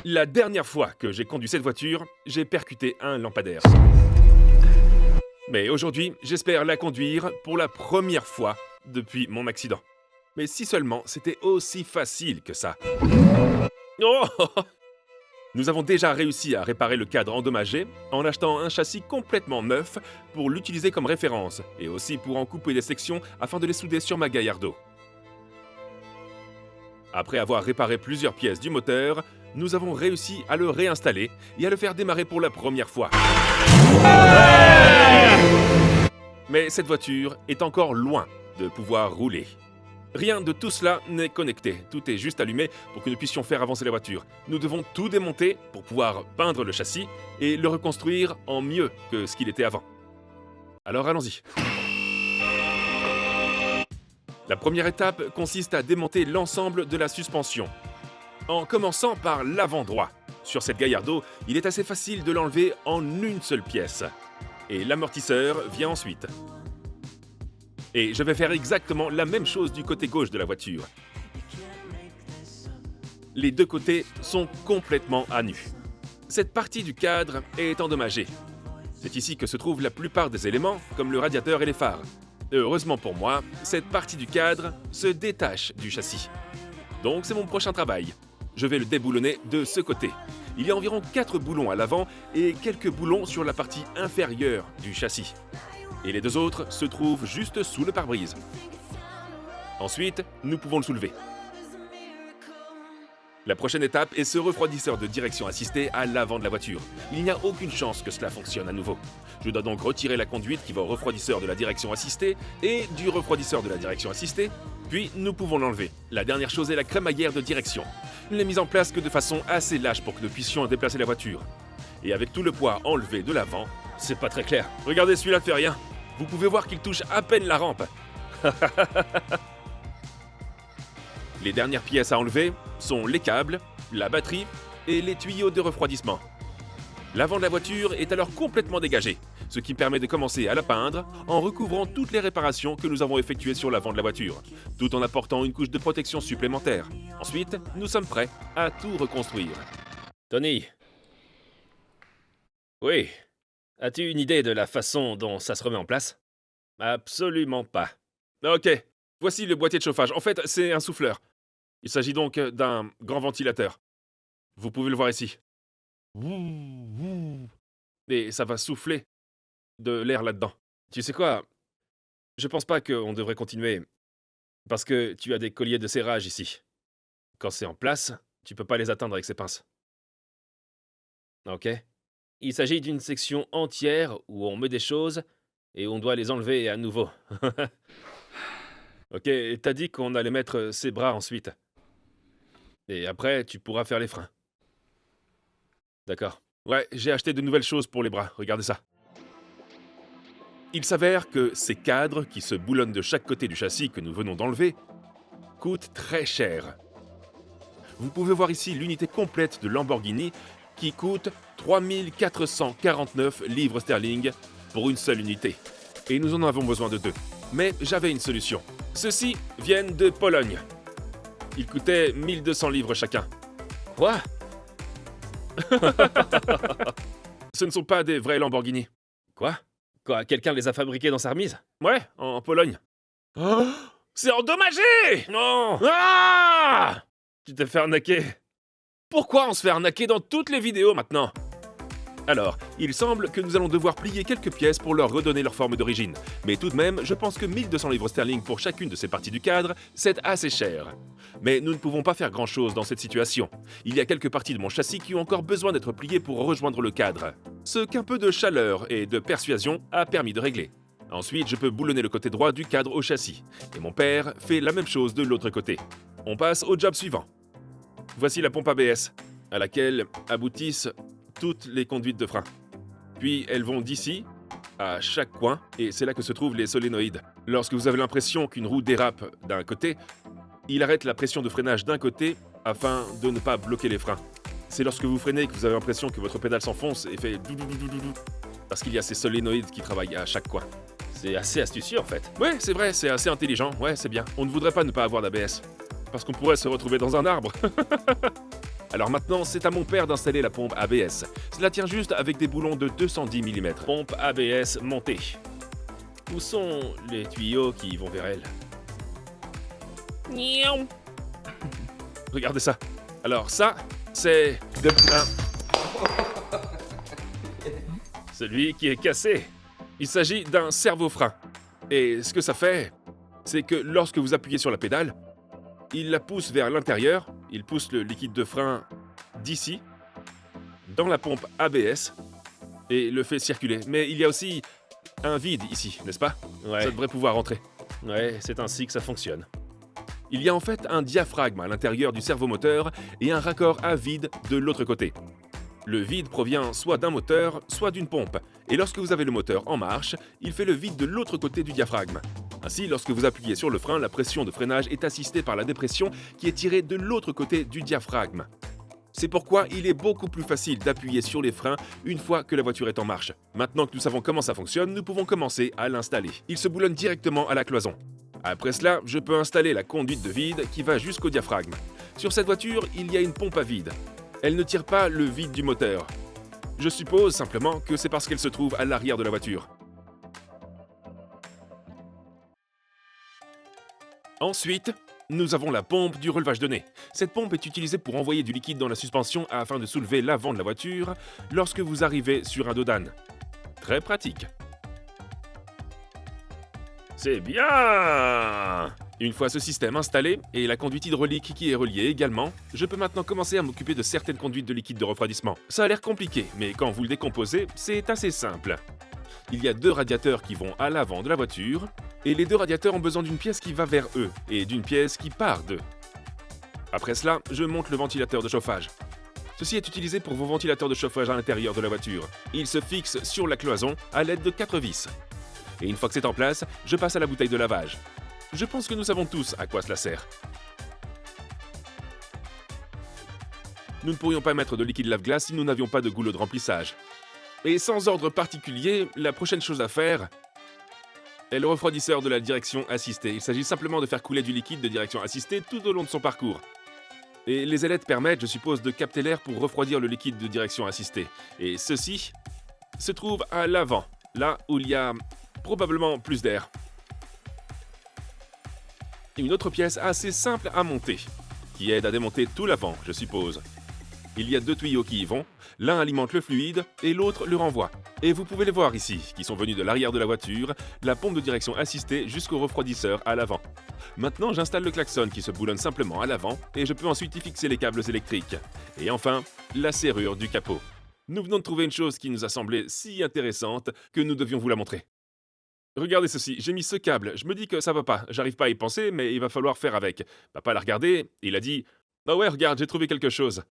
La dernière fois que j'ai conduit cette voiture, j'ai percuté un lampadaire. Mais aujourd'hui, j'espère la conduire pour la première fois depuis mon accident. Mais si seulement c'était aussi facile que ça. Oh Nous avons déjà réussi à réparer le cadre endommagé en achetant un châssis complètement neuf pour l'utiliser comme référence et aussi pour en couper des sections afin de les souder sur ma Gallardo. Après avoir réparé plusieurs pièces du moteur, nous avons réussi à le réinstaller et à le faire démarrer pour la première fois. Mais cette voiture est encore loin de pouvoir rouler. Rien de tout cela n'est connecté, tout est juste allumé pour que nous puissions faire avancer la voiture. Nous devons tout démonter pour pouvoir peindre le châssis et le reconstruire en mieux que ce qu'il était avant. Alors allons-y. La première étape consiste à démonter l'ensemble de la suspension. En commençant par l'avant droit. Sur cette Gallardo, il est assez facile de l'enlever en une seule pièce. Et l'amortisseur vient ensuite. Et je vais faire exactement la même chose du côté gauche de la voiture. Les deux côtés sont complètement à nu. Cette partie du cadre est endommagée. C'est ici que se trouvent la plupart des éléments, comme le radiateur et les phares. Heureusement pour moi, cette partie du cadre se détache du châssis. Donc c'est mon prochain travail. Je vais le déboulonner de ce côté. Il y a environ 4 boulons à l'avant et quelques boulons sur la partie inférieure du châssis. Et les deux autres se trouvent juste sous le pare-brise. Ensuite, nous pouvons le soulever. La prochaine étape est ce refroidisseur de direction assistée à l'avant de la voiture. Il n'y a aucune chance que cela fonctionne à nouveau. Je dois donc retirer la conduite qui va au refroidisseur de la direction assistée et du refroidisseur de la direction assistée, puis nous pouvons l'enlever. La dernière chose est la crémaillère de direction. Elle n'est mise en place que de façon assez lâche pour que nous puissions déplacer la voiture. Et avec tout le poids enlevé de l'avant, c'est pas très clair. Regardez, celui-là ne fait rien. Vous pouvez voir qu'il touche à peine la rampe. Les dernières pièces à enlever sont les câbles, la batterie et les tuyaux de refroidissement. L'avant de la voiture est alors complètement dégagé, ce qui permet de commencer à la peindre en recouvrant toutes les réparations que nous avons effectuées sur l'avant de la voiture, tout en apportant une couche de protection supplémentaire. Ensuite, nous sommes prêts à tout reconstruire. Tony. Oui. As-tu une idée de la façon dont ça se remet en place? Absolument pas. Ok. Voici le boîtier de chauffage. En fait, c'est un souffleur. Il s'agit donc d'un grand ventilateur. Vous pouvez le voir ici. Et ça va souffler de l'air là-dedans. Tu sais quoi? Je pense pas qu'on devrait continuer. Parce que tu as des colliers de serrage ici. Quand c'est en place, tu peux pas les atteindre avec ces pinces. Ok? Il s'agit d'une section entière où on met des choses et on doit les enlever à nouveau. Ok, t'as dit qu'on allait mettre ses bras ensuite. Et après, tu pourras faire les freins. D'accord. Ouais, j'ai acheté de nouvelles choses pour les bras, regardez ça. Il s'avère que ces cadres qui se boulonnent de chaque côté du châssis que nous venons d'enlever coûtent très cher. Vous pouvez voir ici l'unité complète de Lamborghini qui coûte 3449 livres sterling pour une seule unité. Et nous en avons besoin de 2. Mais j'avais une solution. Ceux-ci viennent de Pologne. Ils coûtaient 1200 livres chacun. Quoi? Ce ne sont pas des vrais Lamborghini. Quoi? Quelqu'un les a fabriqués dans sa remise? Ouais, en Pologne. Oh, c'est endommagé! Non! Ah! Tu t'es fait arnaquer. Pourquoi on se fait arnaquer dans toutes les vidéos maintenant? Alors, il semble que nous allons devoir plier quelques pièces pour leur redonner leur forme d'origine. Mais tout de même, je pense que 1200 livres sterling pour chacune de ces parties du cadre, c'est assez cher. Mais nous ne pouvons pas faire grand-chose dans cette situation. Il y a quelques parties de mon châssis qui ont encore besoin d'être pliées pour rejoindre le cadre. Ce qu'un peu de chaleur et de persuasion a permis de régler. Ensuite, je peux boulonner le côté droit du cadre au châssis. Et mon père fait la même chose de l'autre côté. On passe au job suivant. Voici la pompe ABS, à laquelle aboutissent toutes les conduites de frein. Puis elles vont d'ici à chaque coin, et c'est là que se trouvent les solénoïdes. Lorsque vous avez l'impression qu'une roue dérape d'un côté, il arrête la pression de freinage d'un côté afin de ne pas bloquer les freins. C'est lorsque vous freinez que vous avez l'impression que votre pédale s'enfonce et fait dou-dou-dou-dou-dou, parce qu'il y a ces solénoïdes qui travaillent à chaque coin. C'est assez astucieux en fait. Ouais, c'est vrai, c'est assez intelligent, ouais, c'est bien. On ne voudrait pas ne pas avoir d'ABS, parce qu'on pourrait se retrouver dans un arbre. Alors maintenant, c'est à mon père d'installer la pompe ABS. Cela tient juste avec des boulons de 210 mm. Pompe ABS montée. Où sont les tuyaux qui vont vers elle? Niaou. Regardez ça. Alors ça, c'est celui qui est cassé. Il s'agit d'un servo-frein. Et ce que ça fait, c'est que lorsque vous appuyez sur la pédale, il la pousse vers l'intérieur, il pousse le liquide de frein d'ici, dans la pompe ABS, et le fait circuler. Mais il y a aussi un vide ici, n'est-ce pas? Ouais. Ça devrait pouvoir rentrer. Ouais, c'est ainsi que ça fonctionne. Il y a en fait un diaphragme à l'intérieur du servomoteur et un raccord à vide de l'autre côté. Le vide provient soit d'un moteur, soit d'une pompe. Et lorsque vous avez le moteur en marche, il fait le vide de l'autre côté du diaphragme. Ainsi, lorsque vous appuyez sur le frein, la pression de freinage est assistée par la dépression qui est tirée de l'autre côté du diaphragme. C'est pourquoi il est beaucoup plus facile d'appuyer sur les freins une fois que la voiture est en marche. Maintenant que nous savons comment ça fonctionne, nous pouvons commencer à l'installer. Il se boulonne directement à la cloison. Après cela, je peux installer la conduite de vide qui va jusqu'au diaphragme. Sur cette voiture, il y a une pompe à vide. Elle ne tire pas le vide du moteur. Je suppose simplement que c'est parce qu'elle se trouve à l'arrière de la voiture. Ensuite, nous avons la pompe du relevage de nez. Cette pompe est utilisée pour envoyer du liquide dans la suspension afin de soulever l'avant de la voiture lorsque vous arrivez sur un dos d'âne. Très pratique. C'est bien! Une fois ce système installé et la conduite hydraulique qui est reliée également, je peux maintenant commencer à m'occuper de certaines conduites de liquide de refroidissement. Ça a l'air compliqué, mais quand vous le décomposez, c'est assez simple. Il y a 2 radiateurs qui vont à l'avant de la voiture, et les 2 radiateurs ont besoin d'une pièce qui va vers eux, et d'une pièce qui part d'eux. Après cela, je monte le ventilateur de chauffage. Ceci est utilisé pour vos ventilateurs de chauffage à l'intérieur de la voiture. Il se fixe sur la cloison à l'aide de 4 vis. Et une fois que c'est en place, je passe à la bouteille de lavage. Je pense que nous savons tous à quoi cela sert. Nous ne pourrions pas mettre de liquide lave-glace si nous n'avions pas de goulot de remplissage. Et sans ordre particulier, la prochaine chose à faire est le refroidisseur de la direction assistée. Il s'agit simplement de faire couler du liquide de direction assistée tout au long de son parcours. Et les ailettes permettent, je suppose, de capter l'air pour refroidir le liquide de direction assistée. Et ceci se trouve à l'avant, là où il y a probablement plus d'air. Une autre pièce assez simple à monter, qui aide à démonter tout l'avant, je suppose. Il y a 2 tuyaux qui y vont, l'un alimente le fluide et l'autre le renvoie. Et vous pouvez les voir ici, qui sont venus de l'arrière de la voiture, la pompe de direction assistée jusqu'au refroidisseur à l'avant. Maintenant, j'installe le klaxon qui se boulonne simplement à l'avant et je peux ensuite y fixer les câbles électriques. Et enfin, la serrure du capot. Nous venons de trouver une chose qui nous a semblé si intéressante que nous devions vous la montrer. Regardez ceci, j'ai mis ce câble, je me dis que ça va pas, j'arrive pas à y penser, mais il va falloir faire avec. Papa l'a regardé, il a dit « Ah ouais, regarde, j'ai trouvé quelque chose ».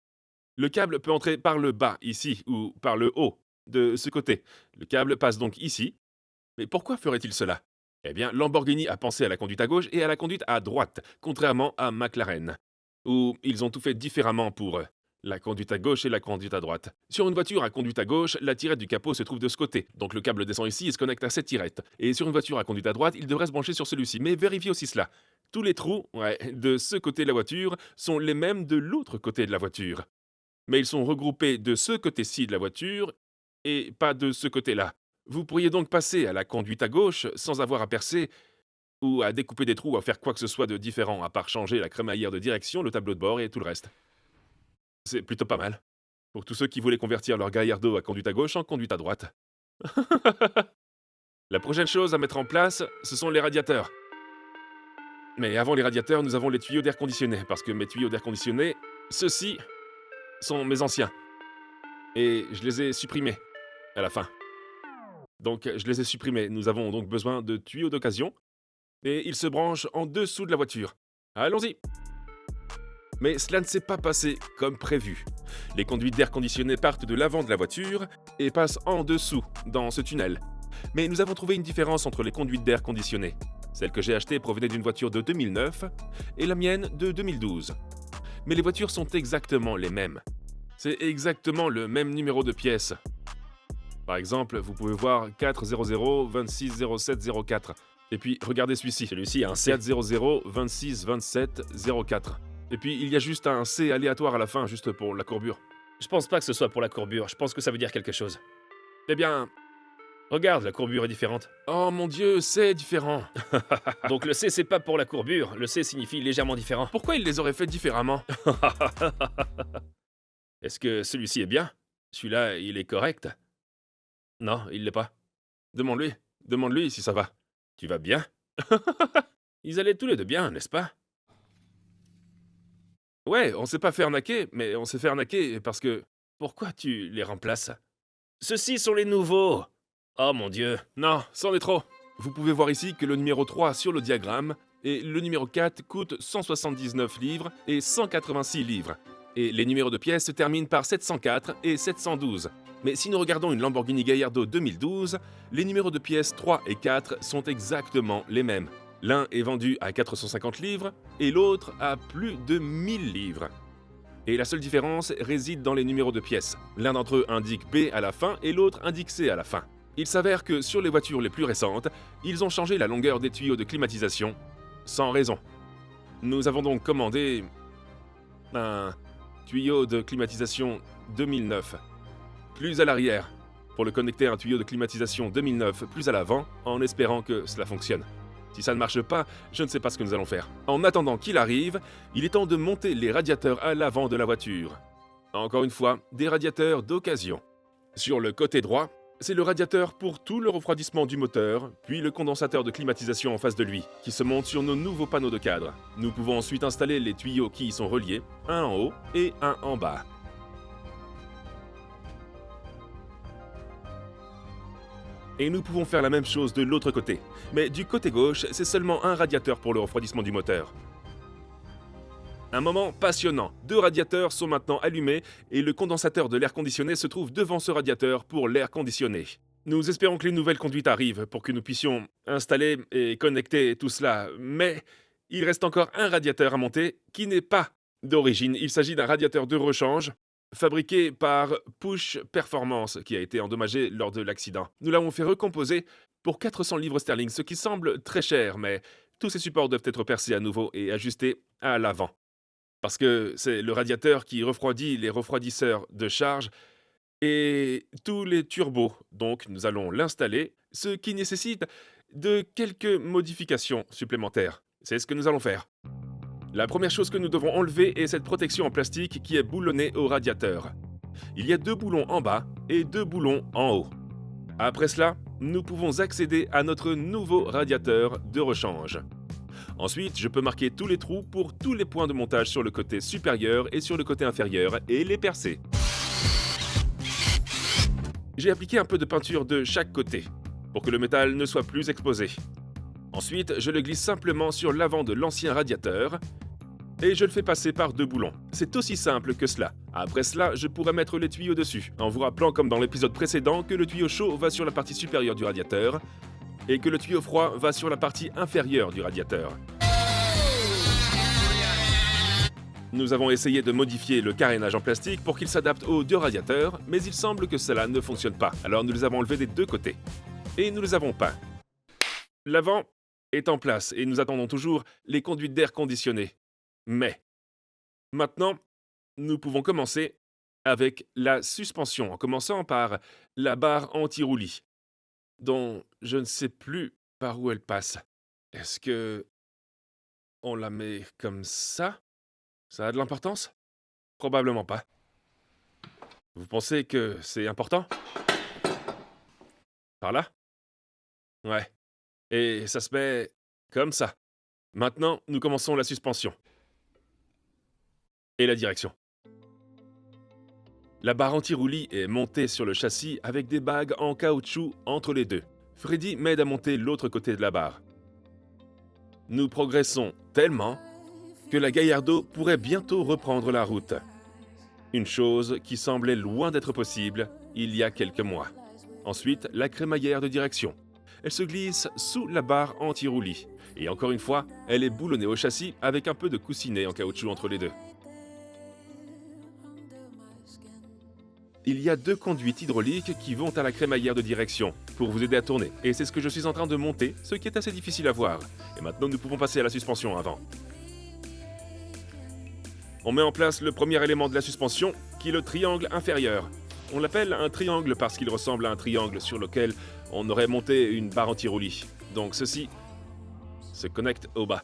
Le câble peut entrer par le bas, ici, ou par le haut, de ce côté. Le câble passe donc ici. Mais pourquoi ferait-il cela? Eh bien, Lamborghini a pensé à la conduite à gauche et à la conduite à droite, contrairement à McLaren, où ils ont tout fait différemment pour eux. La conduite à gauche et la conduite à droite. Sur une voiture à conduite à gauche, la tirette du capot se trouve de ce côté. Donc le câble descend ici et se connecte à cette tirette. Et sur une voiture à conduite à droite, il devrait se brancher sur celui-ci. Mais vérifiez aussi cela. Tous les trous, de ce côté de la voiture sont les mêmes de l'autre côté de la voiture. Mais ils sont regroupés de ce côté-ci de la voiture et pas de ce côté-là. Vous pourriez donc passer à la conduite à gauche sans avoir à percer ou à découper des trous ou à faire quoi que ce soit de différent, à part changer la crémaillère de direction, le tableau de bord et tout le reste. C'est plutôt pas mal. Pour tous ceux qui voulaient convertir leur Gallardo à conduite à gauche en conduite à droite. La prochaine chose à mettre en place, ce sont les radiateurs. Mais avant les radiateurs, nous avons les tuyaux d'air conditionné, parce que mes tuyaux d'air conditionné, ceux-ci sont mes anciens. Et je les ai supprimés à la fin. Donc je les ai supprimés. Nous avons donc besoin de tuyaux d'occasion, et ils se branchent en dessous de la voiture. Allons-y! Mais cela ne s'est pas passé comme prévu. Les conduites d'air conditionné partent de l'avant de la voiture et passent en dessous, dans ce tunnel. Mais nous avons trouvé une différence entre les conduites d'air conditionné. Celle que j'ai achetée provenait d'une voiture de 2009 et la mienne de 2012. Mais les voitures sont exactement les mêmes. C'est exactement le même numéro de pièce. Par exemple, vous pouvez voir 400 26 07 04. Et puis, regardez celui-ci. Celui-ci a un 400 26 27 04. Et puis il y a juste un C aléatoire à la fin, juste pour la courbure. Je pense pas que ce soit pour la courbure, je pense que ça veut dire quelque chose. Eh bien... Regarde, la courbure est différente. Oh mon Dieu, c'est différent. Donc le C, c'est pas pour la courbure, le C signifie légèrement différent. Pourquoi il les aurait fait différemment? Est-ce que celui-ci est bien? Celui-là, il est correct? Non, il l'est pas. Demande-lui si ça va. Tu vas bien? Ils allaient tous les deux bien, n'est-ce pas? Ouais, on s'est pas fait arnaquer, mais on s'est fait arnaquer parce que... Pourquoi tu les remplaces? Ceux-ci sont les nouveaux! Oh mon Dieu! Non, c'en est trop. Vous pouvez voir ici que le numéro 3 sur le diagramme et le numéro 4 coûte 179 livres et 186 livres. Et les numéros de pièces se terminent par 704 et 712. Mais si nous regardons une Lamborghini Gallardo 2012, les numéros de pièces 3 et 4 sont exactement les mêmes. L'un est vendu à 450 livres et l'autre à plus de 1000 livres. Et la seule différence réside dans les numéros de pièces. L'un d'entre eux indique B à la fin et l'autre indique C à la fin. Il s'avère que sur les voitures les plus récentes, ils ont changé la longueur des tuyaux de climatisation, sans raison. Nous avons donc commandé un tuyau de climatisation 2009, plus à l'arrière, pour le connecter à un tuyau de climatisation 2009 plus à l'avant, en espérant que cela fonctionne. Si ça ne marche pas, je ne sais pas ce que nous allons faire. En attendant qu'il arrive, il est temps de monter les radiateurs à l'avant de la voiture. Encore une fois, des radiateurs d'occasion. Sur le côté droit, c'est le radiateur pour tout le refroidissement du moteur, puis le condensateur de climatisation en face de lui, qui se monte sur nos nouveaux panneaux de cadre. Nous pouvons ensuite installer les tuyaux qui y sont reliés, un en haut et un en bas. Et nous pouvons faire la même chose de l'autre côté. Mais du côté gauche, c'est seulement un radiateur pour le refroidissement du moteur. Un moment passionnant. 2 radiateurs sont maintenant allumés et le condensateur de l'air conditionné se trouve devant ce radiateur pour l'air conditionné. Nous espérons que les nouvelles conduites arrivent pour que nous puissions installer et connecter tout cela, mais il reste encore un radiateur à monter qui n'est pas d'origine. Il s'agit d'un radiateur de rechange fabriqué par Push Performance qui a été endommagé lors de l'accident. Nous l'avons fait recomposer pour 400 livres sterling, ce qui semble très cher, mais tous ces supports doivent être percés à nouveau et ajustés à l'avant. Parce que c'est le radiateur qui refroidit les refroidisseurs de charge et tous les turbos. Donc nous allons l'installer, ce qui nécessite de quelques modifications supplémentaires. C'est ce que nous allons faire. La première chose que nous devons enlever est cette protection en plastique qui est boulonnée au radiateur. Il y a 2 boulons en bas et 2 boulons en haut. Après cela, nous pouvons accéder à notre nouveau radiateur de rechange. Ensuite, je peux marquer tous les trous pour tous les points de montage sur le côté supérieur et sur le côté inférieur et les percer. J'ai appliqué un peu de peinture de chaque côté pour que le métal ne soit plus exposé. Ensuite, je le glisse simplement sur l'avant de l'ancien radiateur et je le fais passer par 2 boulons. C'est aussi simple que cela. Après cela, je pourrais mettre les tuyaux dessus, en vous rappelant comme dans l'épisode précédent que le tuyau chaud va sur la partie supérieure du radiateur et que le tuyau froid va sur la partie inférieure du radiateur. Nous avons essayé de modifier le carénage en plastique pour qu'il s'adapte aux 2 radiateurs, mais il semble que cela ne fonctionne pas. Alors nous les avons enlevés des 2 côtés. Et nous les avons peints. L'avant est en place et nous attendons toujours les conduites d'air conditionné. Mais, maintenant, nous pouvons commencer avec la suspension, en commençant par la barre anti-roulis, dont je ne sais plus par où elle passe. Est-ce que on la met comme ça? Ça a de l'importance? Probablement pas. Vous pensez que c'est important? Par là? Ouais. Et ça se met comme ça. Maintenant, nous commençons la suspension. Et la direction. La barre anti-roulis est montée sur le châssis avec des bagues en caoutchouc entre les deux. Freddy m'aide à monter l'autre côté de la barre. Nous progressons tellement que la Gallardo pourrait bientôt reprendre la route. Une chose qui semblait loin d'être possible il y a quelques mois. Ensuite, la crémaillère de direction. Elle se glisse sous la barre anti-roulis. Et encore une fois, elle est boulonnée au châssis avec un peu de coussinet en caoutchouc entre les deux. Il y a 2 conduites hydrauliques qui vont à la crémaillère de direction pour vous aider à tourner. Et c'est ce que je suis en train de monter, ce qui est assez difficile à voir. Et maintenant, nous pouvons passer à la suspension avant. On met en place le premier élément de la suspension, qui est le triangle inférieur. On l'appelle un triangle parce qu'il ressemble à un triangle sur lequel on aurait monté une barre anti-roulis. Donc ceci se connecte au bas.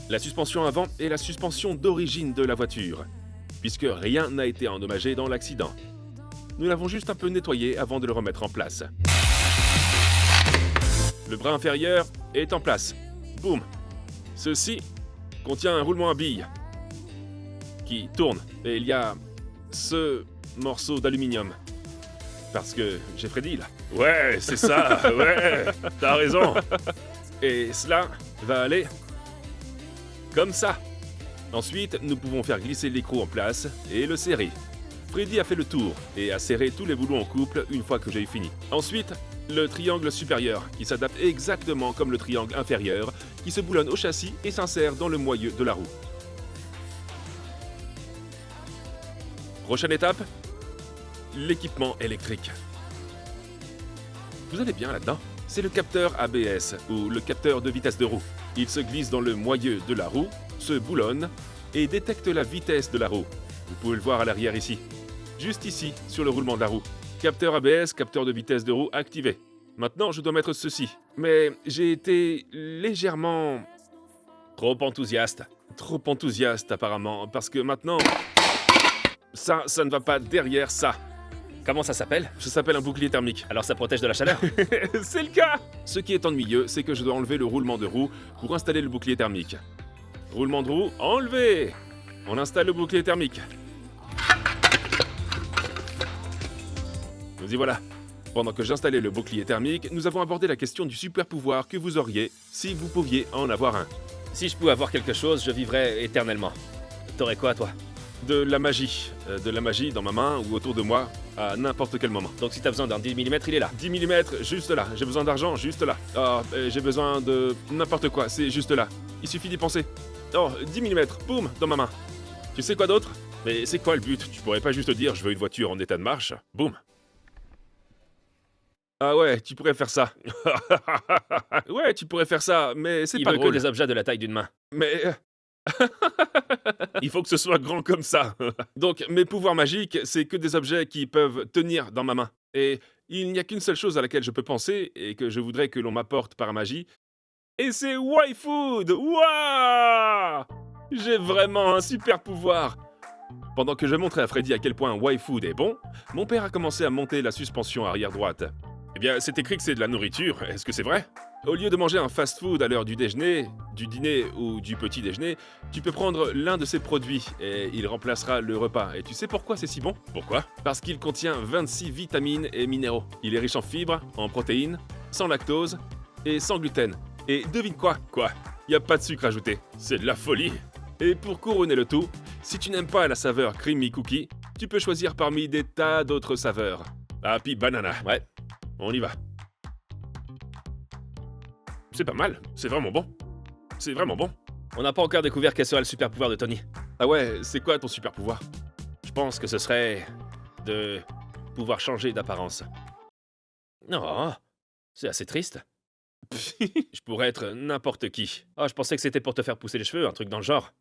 La suspension avant est la suspension d'origine de la voiture, puisque rien n'a été endommagé dans l'accident. Nous l'avons juste un peu nettoyé avant de le remettre en place. Le bras inférieur est en place. Boum. Ceci contient un roulement à billes qui tourne, et il y a ce morceau d'aluminium. Parce que j'ai Freddy là. Ouais, c'est ça, ouais, t'as raison. Et cela va aller comme ça. Ensuite, nous pouvons faire glisser l'écrou en place et le serrer. Freddy a fait le tour et a serré tous les boulons en couple une fois que j'ai eu fini. Ensuite, le triangle supérieur qui s'adapte exactement comme le triangle inférieur qui se boulonne au châssis et s'insère dans le moyeu de la roue. Prochaine étape, l'équipement électrique. Vous allez bien là-dedans? C'est le capteur ABS ou le capteur de vitesse de roue. Il se glisse dans le moyeu de la roue, se boulonne et détecte la vitesse de la roue. Vous pouvez le voir à l'arrière ici. Juste ici, sur le roulement de la roue. Capteur ABS, capteur de vitesse de roue activé. Maintenant, je dois mettre ceci. Mais j'ai été légèrement... Trop enthousiaste. Trop enthousiaste apparemment, parce que maintenant... Ça ne va pas derrière ça. Comment ça s'appelle? Ça s'appelle un bouclier thermique. Alors ça protège de la chaleur? C'est le cas! Ce qui est ennuyeux, c'est que je dois enlever le roulement de roue pour installer le bouclier thermique. Roulement de roue, enlevé! On installe le bouclier thermique. Nous y voilà. Pendant que j'installais le bouclier thermique, nous avons abordé la question du super pouvoir que vous auriez si vous pouviez en avoir un. Si je pouvais avoir quelque chose, je vivrais éternellement. T'aurais quoi, toi? De la magie. De la magie dans ma main ou autour de moi, à n'importe quel moment. Donc si t'as besoin d'un 10 mm, il est là. 10 mm, juste là. J'ai besoin d'argent, juste là. Oh, j'ai besoin de n'importe quoi, c'est juste là. Il suffit d'y penser. Oh, 10 mm, boum, dans ma main. Tu sais quoi d'autre? Mais c'est quoi le but? Tu pourrais pas juste dire je veux une voiture en état de marche? Boum. Ah ouais, tu pourrais faire ça. Ouais, tu pourrais faire ça, mais c'est Il pas veut que drôle. des objets de la taille d'une main. Mais... Il faut que ce soit grand comme ça. Donc, mes pouvoirs magiques, c'est que des objets qui peuvent tenir dans ma main. Et il n'y a qu'une seule chose à laquelle je peux penser et que je voudrais que l'on m'apporte par magie. Et c'est Y-Food! Waouh! J'ai vraiment un super pouvoir! Pendant que je montrais à Freddy à quel point Y-Food est bon, mon père a commencé à monter la suspension arrière droite. Eh bien, c'est écrit que c'est de la nourriture, est-ce que c'est vrai? Au lieu de manger un fast-food à l'heure du déjeuner, du dîner ou du petit déjeuner, tu peux prendre l'un de ces produits et il remplacera le repas. Et tu sais pourquoi c'est si bon? Pourquoi? Parce qu'il contient 26 vitamines et minéraux. Il est riche en fibres, en protéines, sans lactose et sans gluten. Et devine quoi? Quoi? Y a pas de sucre ajouté. C'est de la folie! Et pour couronner le tout, si tu n'aimes pas la saveur creamy cookie, tu peux choisir parmi des tas d'autres saveurs. Happy banana. Ouais. On y va. C'est pas mal, c'est vraiment bon. C'est vraiment bon. On n'a pas encore découvert quel serait le super pouvoir de Tony. Ah ouais, c'est quoi ton super pouvoir? Je pense que ce serait de pouvoir changer d'apparence. Non, c'est assez triste. Je pourrais être n'importe qui. Ah, je pensais que c'était pour te faire pousser les cheveux, un truc dans le genre.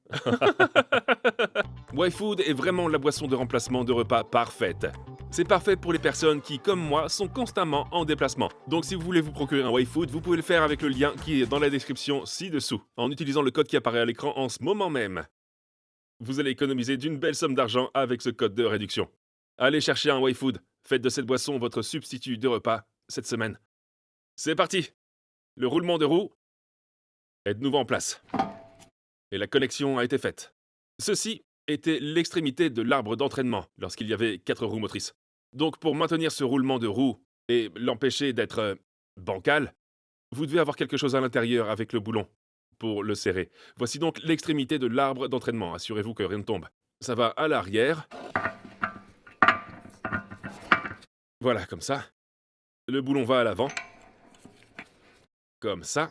Y-Food est vraiment la boisson de remplacement de repas parfaite. C'est parfait pour les personnes qui, comme moi, sont constamment en déplacement. Donc si vous voulez vous procurer un Y-Food, vous pouvez le faire avec le lien qui est dans la description ci-dessous, en utilisant le code qui apparaît à l'écran en ce moment même. Vous allez économiser d'une belle somme d'argent avec ce code de réduction. Allez chercher un Y-Food, faites de cette boisson votre substitut de repas cette semaine. C'est parti! Le roulement de roue est de nouveau en place. Et la connexion a été faite. Ceci était l'extrémité de l'arbre d'entraînement lorsqu'il y avait 4 roues motrices. Donc pour maintenir ce roulement de roue et l'empêcher d'être bancal, vous devez avoir quelque chose à l'intérieur avec le boulon pour le serrer. Voici donc l'extrémité de l'arbre d'entraînement. Assurez-vous que rien ne tombe. Ça va à l'arrière. Voilà, comme ça. Le boulon va à l'avant. Comme ça.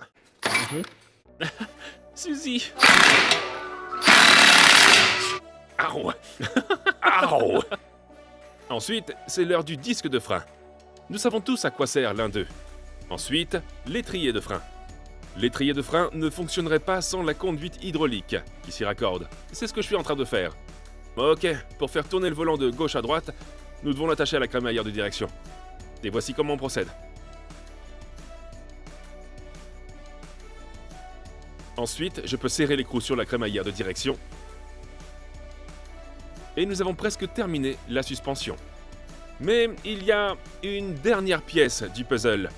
Suzy! Arrou! Arrou! Ensuite, c'est l'heure du disque de frein. Nous savons tous à quoi sert l'un d'eux. Ensuite, l'étrier de frein. L'étrier de frein ne fonctionnerait pas sans la conduite hydraulique qui s'y raccorde. C'est ce que je suis en train de faire. Ok, pour faire tourner le volant de gauche à droite, nous devons l'attacher à la crémaillère de direction. Et voici comment on procède. Ensuite, je peux serrer l'écrou sur la crémaillère de direction. Et nous avons presque terminé la suspension. Mais il y a une dernière pièce du puzzle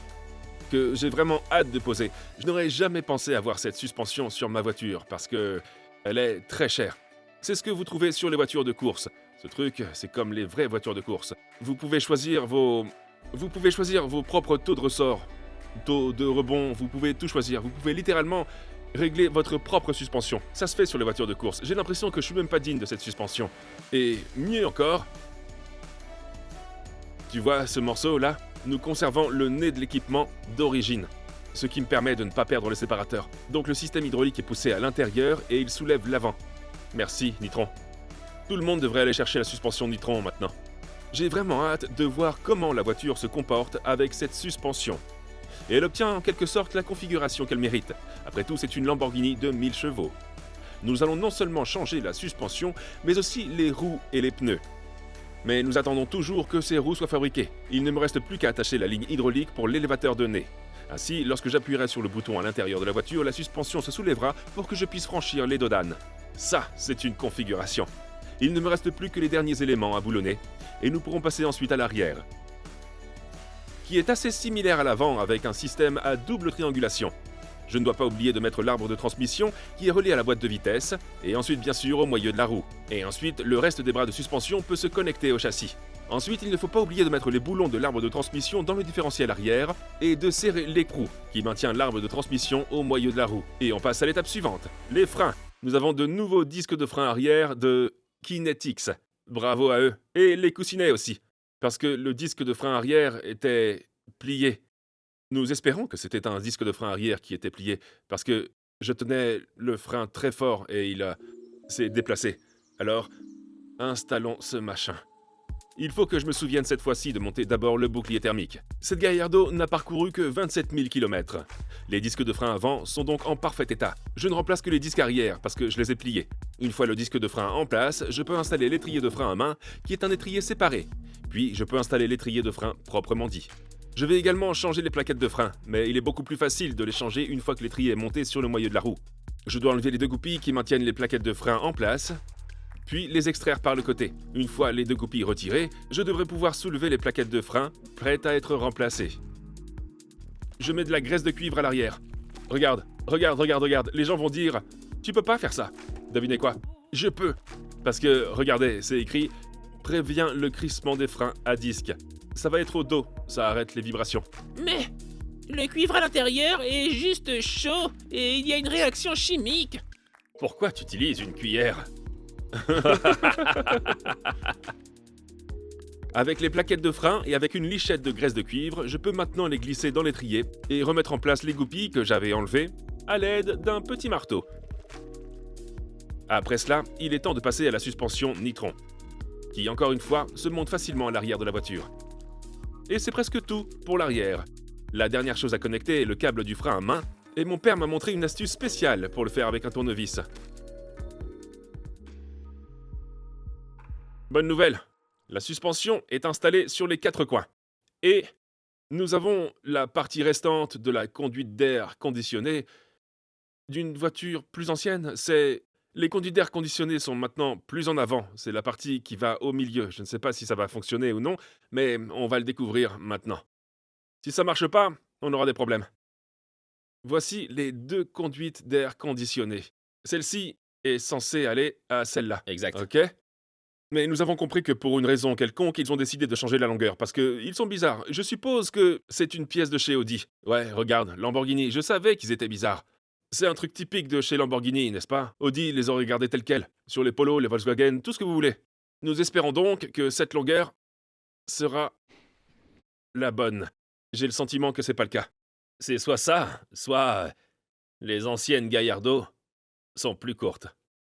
que j'ai vraiment hâte de poser. Je n'aurais jamais pensé avoir cette suspension sur ma voiture parce que elle est très chère. C'est ce que vous trouvez sur les voitures de course. Ce truc, c'est comme les vraies voitures de course. Vous pouvez choisir vos propres taux de ressort, taux de rebond, vous pouvez tout choisir. Vous pouvez littéralement régler votre propre suspension. Ça se fait sur les voitures de course. J'ai l'impression que je suis même pas digne de cette suspension. Et mieux encore, tu vois ce morceau là? Nous conservons le nez de l'équipement d'origine, ce qui me permet de ne pas perdre le séparateur. Donc le système hydraulique est poussé à l'intérieur et il soulève l'avant. Merci, Nitron. Tout le monde devrait aller chercher la suspension Nitron maintenant. J'ai vraiment hâte de voir comment la voiture se comporte avec cette suspension. Et elle obtient en quelque sorte la configuration qu'elle mérite. Après tout, c'est une Lamborghini de 1000 chevaux. Nous allons non seulement changer la suspension, mais aussi les roues et les pneus. Mais nous attendons toujours que ces roues soient fabriquées. Il ne me reste plus qu'à attacher la ligne hydraulique pour l'élévateur de nez. Ainsi, lorsque j'appuierai sur le bouton à l'intérieur de la voiture, la suspension se soulèvera pour que je puisse franchir les dodanes. Ça, c'est une configuration. Il ne me reste plus que les derniers éléments à boulonner, et nous pourrons passer ensuite à l'arrière, qui est assez similaire à l'avant avec un système à double triangulation. Je ne dois pas oublier de mettre l'arbre de transmission qui est relié à la boîte de vitesse, et ensuite bien sûr au moyeu de la roue. Et ensuite, le reste des bras de suspension peut se connecter au châssis. Ensuite, il ne faut pas oublier de mettre les boulons de l'arbre de transmission dans le différentiel arrière et de serrer l'écrou qui maintient l'arbre de transmission au moyeu de la roue. Et on passe à l'étape suivante, les freins. Nous avons de nouveaux disques de frein arrière de Kinetix. Bravo à eux. Et les coussinets aussi, parce que le disque de frein arrière était plié. Nous espérons que c'était un disque de frein arrière qui était plié, parce que je tenais le frein très fort et il s'est déplacé. Alors, installons ce machin. Il faut que je me souvienne cette fois-ci de monter d'abord le bouclier thermique. Cette Gallardo n'a parcouru que 27 000 km. Les disques de frein avant sont donc en parfait état. Je ne remplace que les disques arrière parce que je les ai pliés. Une fois le disque de frein en place, je peux installer l'étrier de frein à main, qui est un étrier séparé. Puis je peux installer l'étrier de frein proprement dit. Je vais également changer les plaquettes de frein, mais il est beaucoup plus facile de les changer une fois que l'étrier est monté sur le moyeu de la roue. Je dois enlever les deux goupilles qui maintiennent les plaquettes de frein en place, puis les extraire par le côté. Une fois les deux goupilles retirées, je devrais pouvoir soulever les plaquettes de frein, prêtes à être remplacées. Je mets de la graisse de cuivre à l'arrière. Regarde, les gens vont dire « Tu peux pas faire ça ». Devinez quoi? Je peux. Parce que, regardez, c'est écrit « Prévient le crissement des freins à disque ». Ça va être au dos, ça arrête les vibrations. Mais le cuivre à l'intérieur est juste chaud et il y a une réaction chimique. Pourquoi tu utilises une cuillère? Avec les plaquettes de frein et avec une lichette de graisse de cuivre, je peux maintenant les glisser dans l'étrier et remettre en place les goupilles que j'avais enlevées à l'aide d'un petit marteau. Après cela, il est temps de passer à la suspension Nitron, qui encore une fois se monte facilement à l'arrière de la voiture. Et c'est presque tout pour l'arrière. La dernière chose à connecter est le câble du frein à main, et mon père m'a montré une astuce spéciale pour le faire avec un tournevis. Bonne nouvelle, la suspension est installée sur les 4 coins. Et nous avons la partie restante de la conduite d'air conditionné d'une voiture plus ancienne. Les conduites d'air conditionné sont maintenant plus en avant. C'est la partie qui va au milieu. Je ne sais pas si ça va fonctionner ou non, mais on va le découvrir maintenant. Si ça marche pas, on aura des problèmes. Voici les 2 conduites d'air conditionné. Celle-ci est censée aller à celle-là. Exact. Ok? Mais nous avons compris que pour une raison quelconque, ils ont décidé de changer la longueur, parce qu'ils sont bizarres. Je suppose que c'est une pièce de chez Audi. Ouais, regarde, Lamborghini, je savais qu'ils étaient bizarres. C'est un truc typique de chez Lamborghini, n'est-ce pas? Audi les aurait gardés tels quels, sur les Polos, les Volkswagen, tout ce que vous voulez. Nous espérons donc que cette longueur sera la bonne. J'ai le sentiment que c'est pas le cas. C'est soit ça, soit les anciennes Gallardo sont plus courtes.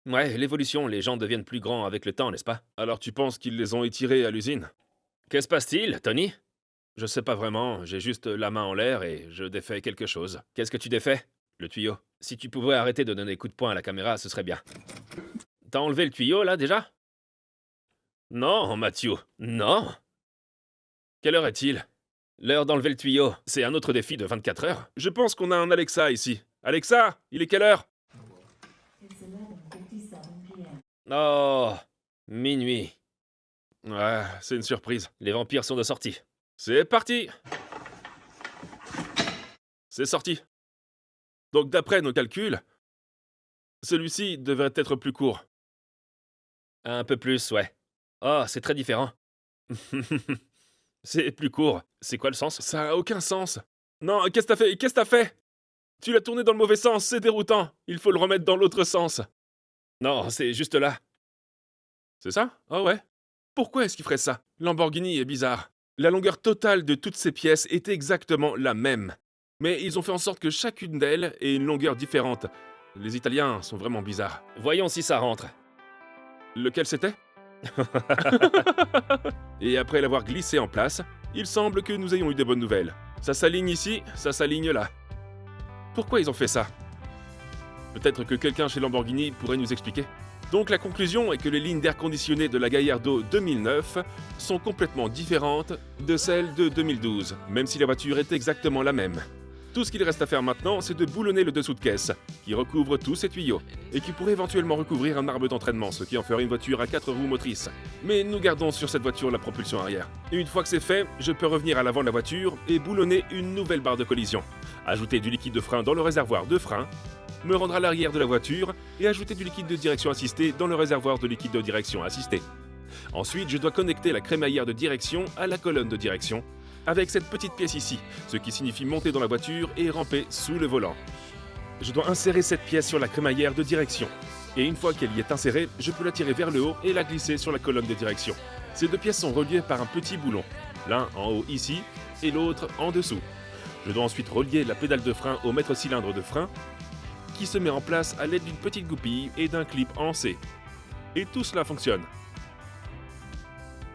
Ouais, l'évolution, les gens deviennent plus grands avec le temps, n'est-ce pas? Alors tu penses qu'ils les ont étirés à l'usine? Que se passe-t-il, Tony? Je sais pas vraiment, j'ai juste la main en l'air et je défais quelque chose. Qu'est-ce que tu défais? Le tuyau. Si tu pouvais arrêter de donner des coups de poing à la caméra, ce serait bien. T'as enlevé le tuyau, là, déjà? Non, Mathieu, non. Quelle heure est-il? L'heure d'enlever le tuyau. C'est un autre défi de 24 heures. Je pense qu'on a un Alexa ici. Alexa, il est quelle heure? Oh, minuit. Ouais, c'est une surprise. Les vampires sont de sortie. C'est parti! C'est sorti. Donc d'après nos calculs, celui-ci devrait être plus court. Un peu plus, ouais. Oh, c'est très différent. C'est plus court. C'est quoi le sens? Ça a aucun sens. Non, qu'est-ce que t'as fait? Qu'est-ce que t'as fait? Tu l'as tourné dans le mauvais sens, c'est déroutant. Il faut le remettre dans l'autre sens. Non, c'est juste là. C'est ça? Ah ouais. Pourquoi est-ce qu'il ferait ça? Lamborghini est bizarre. La longueur totale de toutes ces pièces est exactement la même. Mais ils ont fait en sorte que chacune d'elles ait une longueur différente. Les Italiens sont vraiment bizarres. Voyons si ça rentre. Lequel c'était? Et après l'avoir glissé en place, il semble que nous ayons eu des bonnes nouvelles. Ça s'aligne ici, ça s'aligne là. Pourquoi ils ont fait ça? Peut-être que quelqu'un chez Lamborghini pourrait nous expliquer. Donc la conclusion est que les lignes d'air conditionné de la Gallardo 2009 sont complètement différentes de celles de 2012, même si la voiture est exactement la même. Tout ce qu'il reste à faire maintenant, c'est de boulonner le dessous de caisse, qui recouvre tous ces tuyaux, et qui pourrait éventuellement recouvrir un arbre d'entraînement, ce qui en ferait une voiture à 4 roues motrices. Mais nous gardons sur cette voiture la propulsion arrière. Une fois que c'est fait, je peux revenir à l'avant de la voiture et boulonner une nouvelle barre de collision, ajouter du liquide de frein dans le réservoir de frein, me rendre à l'arrière de la voiture et ajouter du liquide de direction assistée dans le réservoir de liquide de direction assistée. Ensuite, je dois connecter la crémaillère de direction à la colonne de direction, avec cette petite pièce ici, ce qui signifie monter dans la voiture et ramper sous le volant. Je dois insérer cette pièce sur la crémaillère de direction. Et une fois qu'elle y est insérée, je peux la tirer vers le haut et la glisser sur la colonne de direction. Ces deux pièces sont reliées par un petit boulon, l'un en haut ici et l'autre en dessous. Je dois ensuite relier la pédale de frein au maître-cylindre de frein, qui se met en place à l'aide d'une petite goupille et d'un clip en C. Et tout cela fonctionne.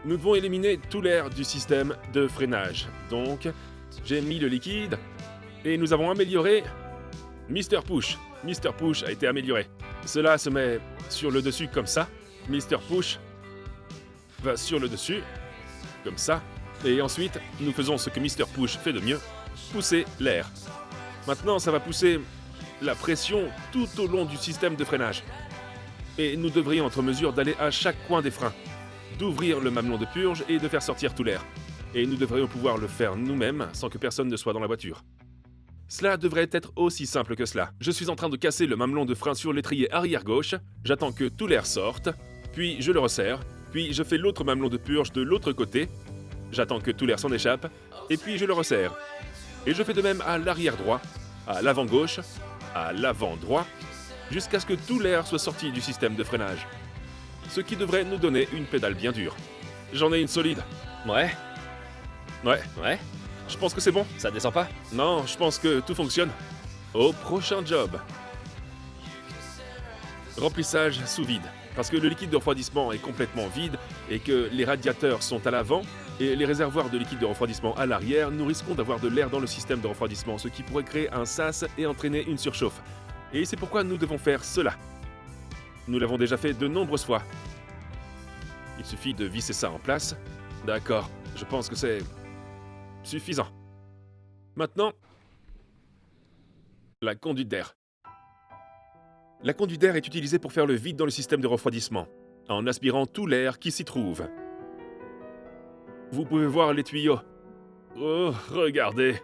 Nous devons éliminer tout l'air du système de freinage. Donc, j'ai mis le liquide et nous avons amélioré Mr. Push. Mr. Push a été amélioré. Cela se met sur le dessus comme ça. Mr. Push va sur le dessus, comme ça. Et ensuite, nous faisons ce que Mr. Push fait de mieux, pousser l'air. Maintenant, ça va pousser la pression tout au long du système de freinage. Et nous devrions être en mesure d'aller à chaque coin des freins, d'ouvrir le mamelon de purge et de faire sortir tout l'air. Et nous devrions pouvoir le faire nous-mêmes sans que personne ne soit dans la voiture. Cela devrait être aussi simple que cela. Je suis en train de casser le mamelon de frein sur l'étrier arrière gauche, j'attends que tout l'air sorte, puis je le resserre, puis je fais l'autre mamelon de purge de l'autre côté, j'attends que tout l'air s'en échappe, et puis je le resserre. Et je fais de même à l'arrière droit, à l'avant gauche, à l'avant droit, jusqu'à ce que tout l'air soit sorti du système de freinage. Ce qui devrait nous donner une pédale bien dure. J'en ai une solide. Ouais, Ouais, ouais, je pense que c'est bon. ça descend pas? Non, je pense que tout fonctionne. Au prochain job. Remplissage sous vide. Parce que le liquide de refroidissement est complètement vide et que les radiateurs sont à l'avant et les réservoirs de liquide de refroidissement à l'arrière, nous risquons d'avoir de l'air dans le système de refroidissement, ce qui pourrait créer un sas et entraîner une surchauffe. Et c'est pourquoi nous devons faire cela. Nous l'avons déjà fait de nombreuses fois. Il suffit de visser ça en place. D'accord, je pense que c'est suffisant. Maintenant, la conduite d'air. La conduite d'air est utilisée pour faire le vide dans le système de refroidissement, en aspirant tout l'air qui s'y trouve. Vous pouvez voir les tuyaux. Oh, regardez!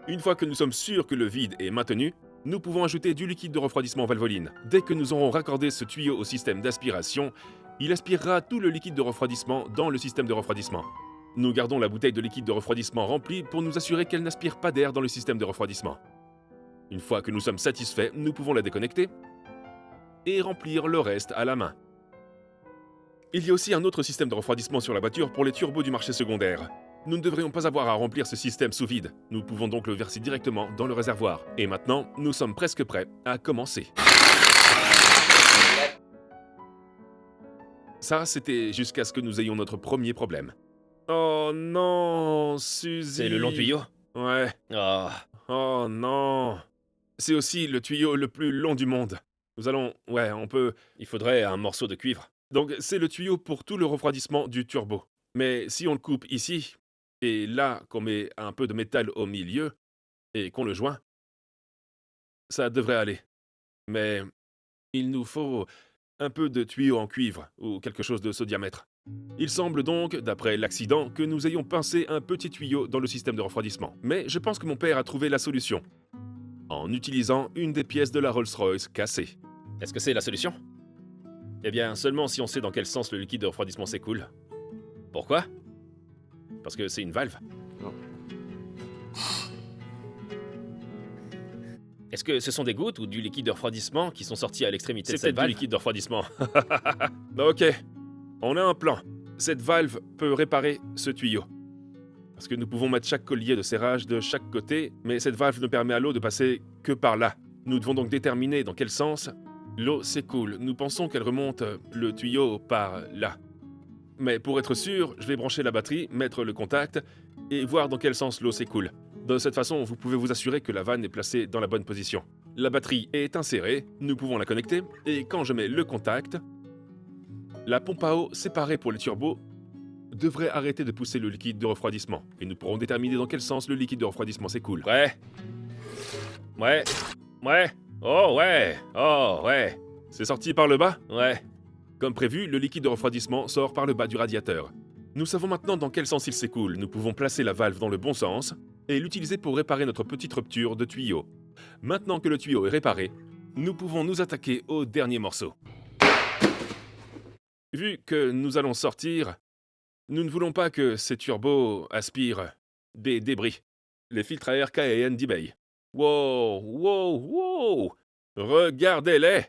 Une fois que nous sommes sûrs que le vide est maintenu, nous pouvons ajouter du liquide de refroidissement Valvoline. Dès que nous aurons raccordé ce tuyau au système d'aspiration, il aspirera tout le liquide de refroidissement dans le système de refroidissement. Nous gardons la bouteille de liquide de refroidissement remplie pour nous assurer qu'elle n'aspire pas d'air dans le système de refroidissement. Une fois que nous sommes satisfaits, nous pouvons la déconnecter et remplir le reste à la main. Il y a aussi un autre système de refroidissement sur la voiture pour les turbos du marché secondaire. Nous ne devrions pas avoir à remplir ce système sous vide. Nous pouvons donc le verser directement dans le réservoir. Et maintenant, nous sommes presque prêts à commencer. Ça, c'était jusqu'à ce que nous ayons notre premier problème. Oh non, Suzy. C'est le long tuyau? Ouais. Oh, Oh non. C'est aussi le tuyau le plus long du monde. Nous allons... Ouais, on peut... Il faudrait un morceau de cuivre. Donc c'est le tuyau pour tout le refroidissement du turbo. Mais si on le coupe ici, et là qu'on met un peu de métal au milieu, et qu'on le joint, ça devrait aller. Mais il nous faut un peu de tuyau en cuivre, ou quelque chose de ce diamètre. Il semble donc, d'après l'accident, que nous ayons pincé un petit tuyau dans le système de refroidissement. Mais je pense que mon père a trouvé la solution, en utilisant une des pièces de la Rolls-Royce cassée. Est-ce que c'est la solution? Eh bien, seulement si on sait dans quel sens le liquide de refroidissement s'écoule. Pourquoi? Parce que c'est une valve. Est-ce que ce sont des gouttes ou du liquide de refroidissement qui sont sortis à l'extrémité de C'est cette peut-être du valve? liquide de refroidissement. Ok, on a un plan. Cette valve peut réparer ce tuyau. Parce que nous pouvons mettre chaque collier de serrage de chaque côté, mais cette valve ne permet à l'eau de passer que par là. Nous devons donc déterminer dans quel sens l'eau s'écoule. Nous pensons qu'elle remonte le tuyau par là. Mais pour être sûr, je vais brancher la batterie, mettre le contact et voir dans quel sens l'eau s'écoule. De cette façon, vous pouvez vous assurer que la vanne est placée dans la bonne position. La batterie est insérée, nous pouvons la connecter, et quand je mets le contact, la pompe à eau séparée pour les turbos devrait arrêter de pousser le liquide de refroidissement, et nous pourrons déterminer dans quel sens le liquide de refroidissement s'écoule. Ouais. Ouais. Ouais. Oh ouais. Oh ouais. C'est sorti par le bas? Ouais. Comme prévu, le liquide de refroidissement sort par le bas du radiateur. Nous savons maintenant dans quel sens il s'écoule. Nous pouvons placer la valve dans le bon sens et l'utiliser pour réparer notre petite rupture de tuyau. Maintenant que le tuyau est réparé, nous pouvons nous attaquer au dernier morceau. Vu que nous allons sortir, nous ne voulons pas que ces turbos aspirent des débris. Les filtres à air KN d'eBay. Wow, wow, wow! Regardez-les!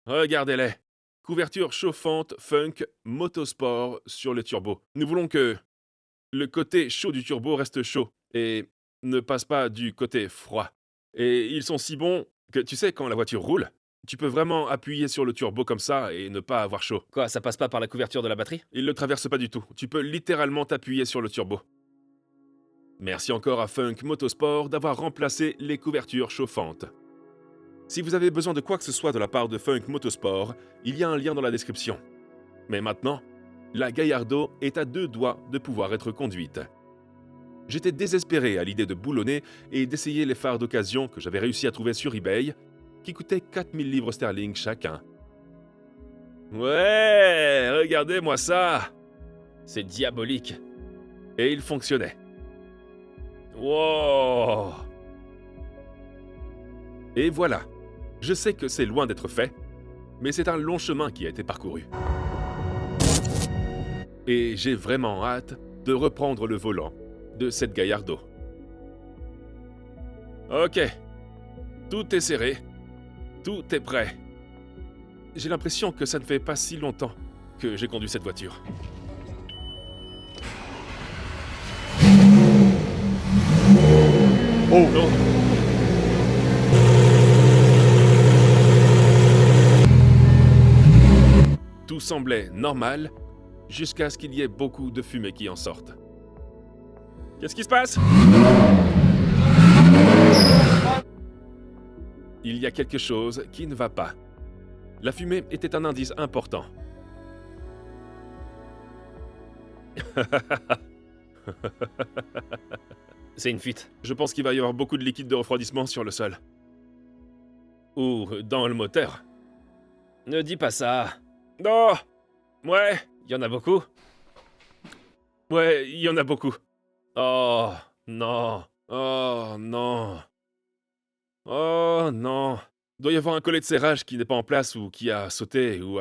Regardez-les! Couverture chauffante Funk Motosport sur le turbo. Nous voulons que le côté chaud du turbo reste chaud et ne passe pas du côté froid. Et ils sont si bons que tu sais, quand la voiture roule, tu peux vraiment appuyer sur le turbo comme ça et ne pas avoir chaud. Quoi, ça passe pas par la couverture de la batterie? Il ne le traverse pas du tout. Tu peux littéralement t'appuyer sur le turbo. Merci encore à Funk Motosport d'avoir remplacé les couvertures chauffantes. Si vous avez besoin de quoi que ce soit de la part de Funk Motosport, il y a un lien dans la description. Mais maintenant, la Gallardo est à 2 doigts de pouvoir être conduite. J'étais désespéré à l'idée de boulonner et d'essayer les phares d'occasion que j'avais réussi à trouver sur eBay, qui coûtaient 4000 livres sterling chacun. Ouais, regardez-moi ça! C'est diabolique. Et il fonctionnait. Wow! Et voilà. Je sais que c'est loin d'être fait, mais c'est un long chemin qui a été parcouru. Et j'ai vraiment hâte de reprendre le volant de cette Gallardo. Ok. Tout est serré. Tout est prêt. J'ai l'impression que ça ne fait pas si longtemps que j'ai conduit cette voiture. Oh non! Tout semblait normal, jusqu'à ce qu'il y ait beaucoup de fumée qui en sorte. Qu'est-ce qui se passe? Il y a quelque chose qui ne va pas. La fumée était un indice important. C'est une fuite. Je pense qu'il va y avoir beaucoup de liquide de refroidissement sur le sol. Ou dans le moteur. Ne dis pas ça. Non! Ouais, Il y en a beaucoup? ouais, il y en a beaucoup. Oh, non. Oh non. Oh non. Il doit y avoir un collet de serrage qui n'est pas en place ou qui a sauté ou...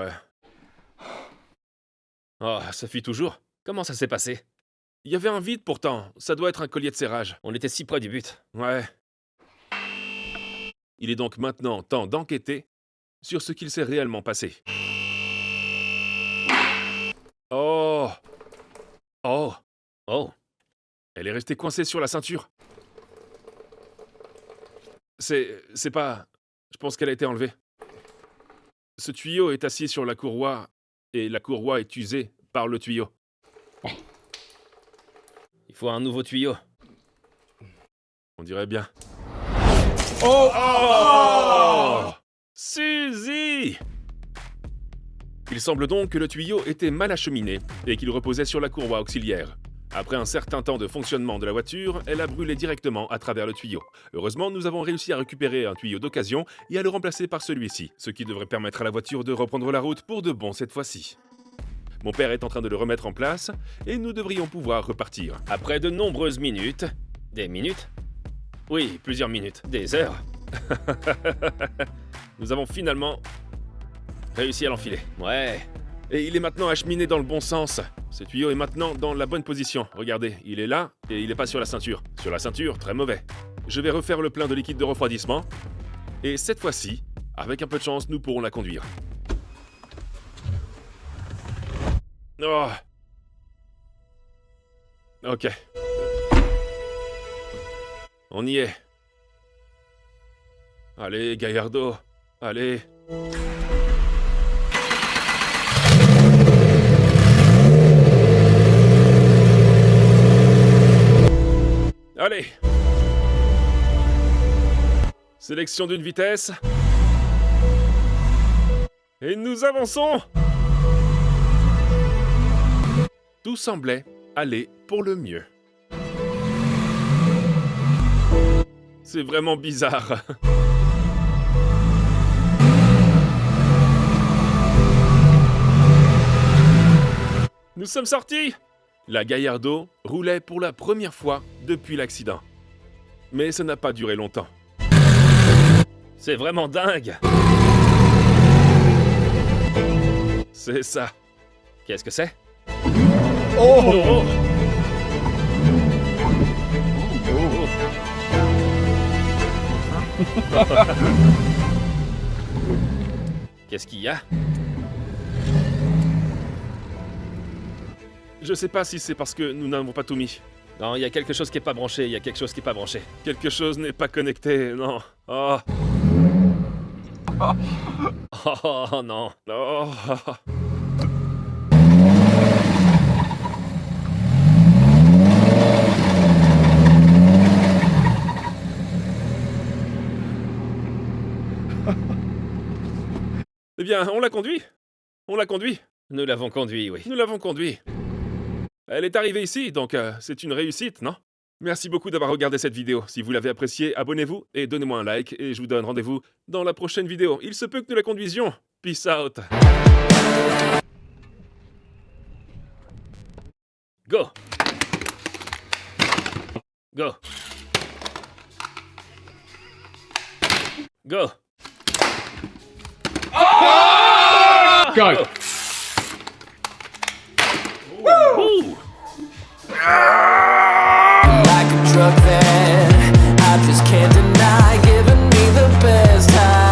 Oh, ça fuit toujours. Comment ça s'est passé? Il y avait un vide pourtant. Ça doit être un collier de serrage. On était si près du but. Ouais. Il est donc maintenant temps d'enquêter sur ce qu'il s'est réellement passé. Oh! Oh! Oh, Elle est restée coincée sur la ceinture. C'est pas... Je pense qu'elle a été enlevée. Ce tuyau est assis sur la courroie et la courroie est usée par le tuyau. il faut un nouveau tuyau. On dirait bien. Oh! Suzy! Il semble donc que le tuyau était mal acheminé et qu'il reposait sur la courroie auxiliaire. Après un certain temps de fonctionnement de la voiture, elle a brûlé directement à travers le tuyau. Heureusement, nous avons réussi à récupérer un tuyau d'occasion et à le remplacer par celui-ci, ce qui devrait permettre à la voiture de reprendre la route pour de bon cette fois-ci. Mon père est en train de le remettre en place et nous devrions pouvoir repartir. Après de nombreuses minutes... Des minutes? Oui, plusieurs minutes. Des heures. Nous avons finalement réussi à l'enfiler. Ouais. Et il est maintenant acheminé dans le bon sens. Ce tuyau est maintenant dans la bonne position. Regardez, il est là et il n'est pas sur la ceinture. Sur la ceinture, très mauvais. Je vais refaire le plein de liquide de refroidissement. Et cette fois-ci, avec un peu de chance, nous pourrons la conduire. Oh. Ok. On y est. Allez, Gallardo. Allez. Allez. Sélection d'une vitesse. Et nous avançons. Tout semblait aller pour le mieux. C'est vraiment bizarre. Nous sommes sortis! La Gallardo roulait pour la première fois depuis l'accident. Mais ça n'a pas duré longtemps. C'est vraiment dingue. C'est ça. Qu'est-ce que c'est? Oh! Qu'est-ce qu'il y a? Je sais pas si c'est parce que nous n'avons pas tout mis. Non, il y a quelque chose qui est pas branché, il y a quelque chose qui est pas branché. Quelque chose n'est pas connecté, non. Oh, Oh non. oh. Eh bien, on l'a conduit. On l'a conduit. Nous l'avons conduit, oui. Nous l'avons conduit. Elle est arrivée ici, donc c'est une réussite, non? Merci beaucoup d'avoir regardé cette vidéo. Si vous l'avez appréciée, abonnez-vous et donnez-moi un like. Et je vous donne rendez-vous dans la prochaine vidéo. Il se peut que nous la conduisions. Peace out. Go! Go! Go! Go.